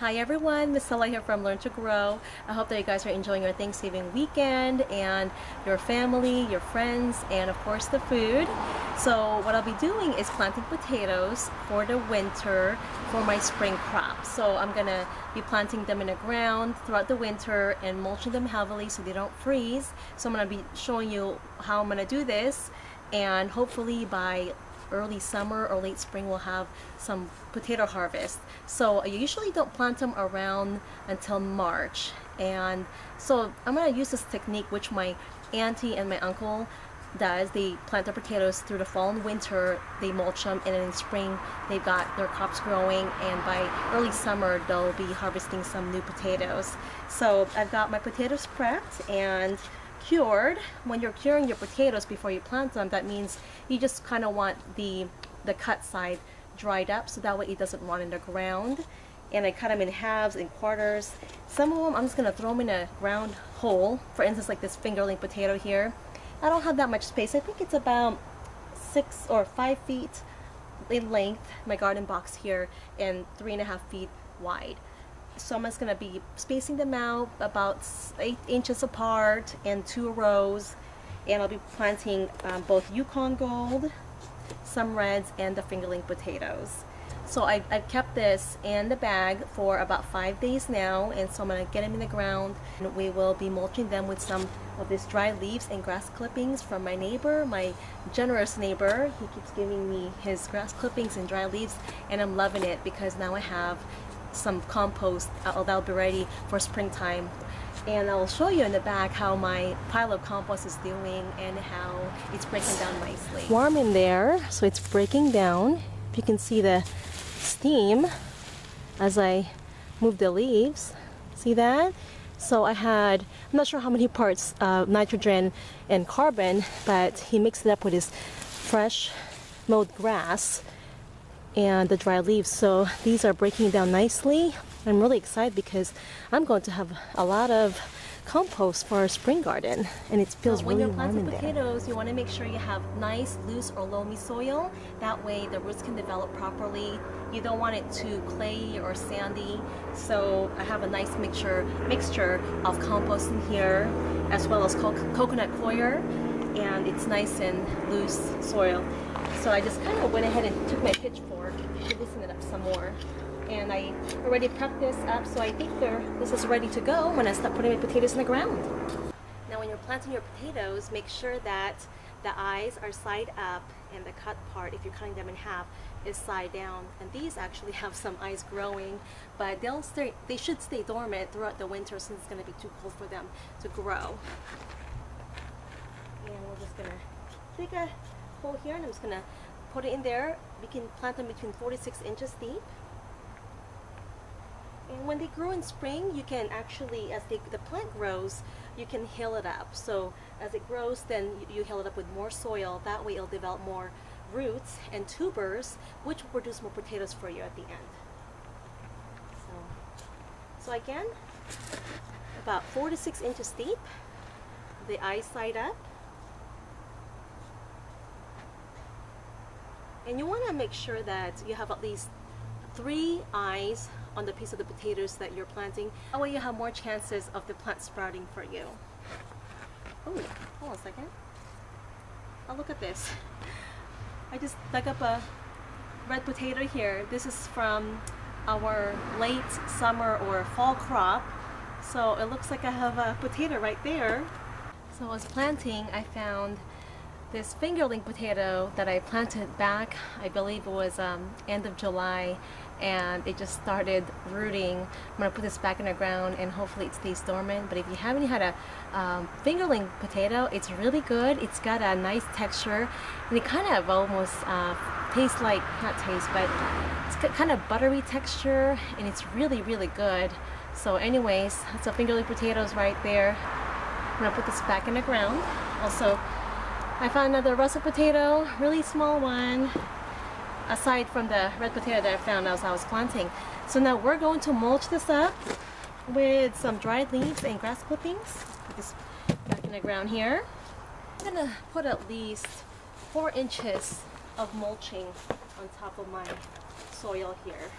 Hi everyone, Miss Stella here from Learn to Grow. I hope that you guys are enjoying your Thanksgiving weekend and your family, your friends, and of course the food. So what I'll be doing is planting potatoes for the winter for my spring crop. So I'm gonna be planting them in the ground throughout the winter and mulching them heavily so they don't freeze. So I'm gonna be showing you how I'm gonna do this, and hopefully by early summer or late spring we'll have some potato harvest. So I usually don't plant them around until March, and so I'm going to use this technique which my auntie and my uncle does. They plant their potatoes through the fall and winter, they mulch them, and then in spring they've got their crops growing, and by early summer they'll be harvesting some new potatoes. So I've got my potatoes prepped and cured. When you're curing your potatoes before you plant them, that means you just kind of want the cut side dried up so that way it doesn't rot in the ground. And I cut them in halves and quarters. Some of them I'm just gonna throw them in a ground hole. For instance, like this fingerling potato here. I don't have that much space. I think it's about 6 or 5 feet in length, my garden box here, and 3.5 feet wide. So I'm just going to be spacing them out about 8 inches apart in 2 rows, and I'll be planting both Yukon Gold, some reds, and the fingerling potatoes. So I've kept this in the bag for about 5 days now, and so I'm going to get them in the ground, and we will be mulching them with some of these dry leaves and grass clippings from my neighbor, my generous neighbor. He keeps giving me his grass clippings and dry leaves, and I'm loving it because now I have some compost that'll be ready for springtime. And I'll show you in the back how my pile of compost is doing and how it's breaking down nicely. Warm in there, so it's breaking down. If you can see the steam as I move the leaves, see that? So I had, I'm not sure how many parts nitrogen and carbon, but he mixed it up with his fresh mowed grass and the dry leaves. So these are breaking down nicely. I'm really excited because I'm going to have a lot of compost for our spring garden, and it feels really warm in there. When you're planting potatoes, you want to make sure you have nice, loose or loamy soil. That way the roots can develop properly. You don't want it too clayey or sandy. So I have a nice mixture of compost in here, as well as coconut coir, and it's nice and loose soil. So I just kind of went ahead and took my pitchfork to loosen it up some more. And I already prepped this up, so I think this is ready to go when I start putting my potatoes in the ground. Now when you're planting your potatoes, make sure that the eyes are side up and the cut part, if you're cutting them in half, is side down. And these actually have some eyes growing, but they should stay dormant throughout the winter since it's going to be too cold for them to grow. And we're just going to take a hole here, and I'm just going to put it in there. We can plant them between 4 to 6 inches deep. And when they grow in spring, you can actually, as the plant grows, you can hill it up. So as it grows, then you hill it up with more soil. That way it'll develop more roots and tubers, which will produce more potatoes for you at the end. So again, about 4 to 6 inches deep, the eyes side up. And you want to make sure that you have at least 3 eyes on the piece of the potatoes that you're planting. That way you have more chances of the plant sprouting for you. Oh, hold on a second. Oh, look at this. I just dug up a red potato here. This is from our late summer or fall crop. So it looks like I have a potato right there. So I was planting, I found this fingerling potato that I planted back, I believe it was end of July, and it just started rooting. I'm gonna put this back in the ground and hopefully it stays dormant. But if you haven't had a fingerling potato, it's really good. It's got a nice texture, and it kind of almost tastes like, not taste, but it's got kind of buttery texture, and it's really, really good. So anyways, that's a fingerling potatoes right there. I'm gonna put this back in the ground. Also, I found another russet potato, really small one, aside from the red potato that I found as I was planting. So now we're going to mulch this up with some dried leaves and grass clippings. Put this back in the ground here. I'm gonna put at least 4 inches of mulching on top of my soil here.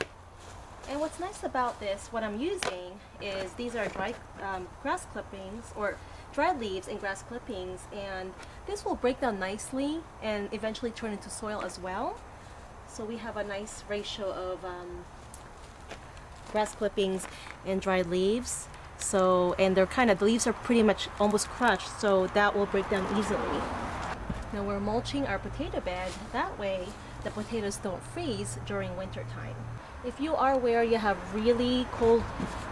And what's nice about this, what I'm using is these are dry grass clippings or dried leaves and grass clippings, and this will break down nicely and eventually turn into soil as well. So we have a nice ratio of grass clippings and dried leaves. So, and they're the leaves are pretty much almost crushed, so that will break down easily. Now we're mulching our potato bed. That way the potatoes don't freeze during winter time. If you are where you have really cold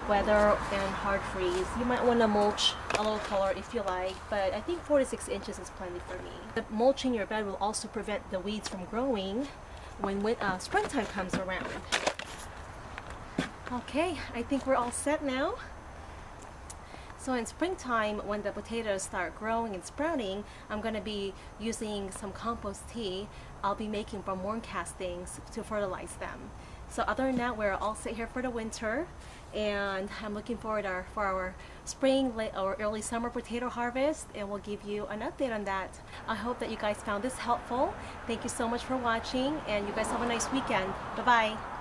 weather and hard freeze, you might want to mulch a little taller if you like, but I think 4 to 6 inches is plenty for me. The mulching your bed will also prevent the weeds from growing when springtime comes around. Okay, I think we're all set now. So in springtime, when the potatoes start growing and sprouting, I'm going to be using some compost tea I'll be making from worm castings to fertilize them. So other than that, we're all set here for the winter, and I'm looking forward for our spring, late or early summer potato harvest, and we'll give you an update on that. I hope that you guys found this helpful. Thank you so much for watching, and you guys have a nice weekend. Bye-bye.